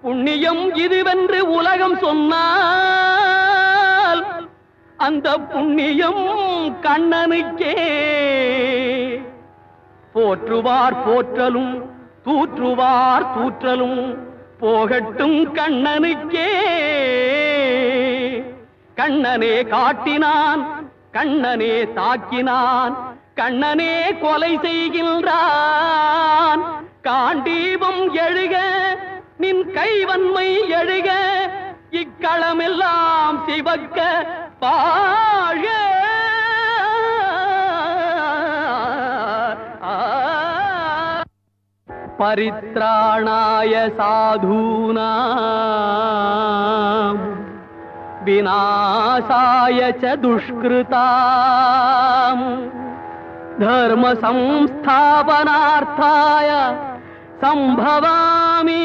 புண்ணியம் இதுவென்று உலகம் சொன்னால் அந்த புண்ணியம் கண்ணனுக்கே. போற்றுவார் போற்றலும் தூற்றுவார் தூற்றலும் போகட்டும் கண்ணனுக்கே. கண்ணனே காட்டினான், கண்ணனே தாக்கினான், கண்ணனே கொலை செய்கின்றான். காண்டீபம் எழுக நின் கைவன்மை எழுக, இக்களமெல்லாம் சிவக்க பாழ. பரித்ராணாய சாதூனாம் விநாசாய ச துஷ்கிருதாம் தர்ம சம்ஸ்தாபனார்த்தாய சம்பவாமி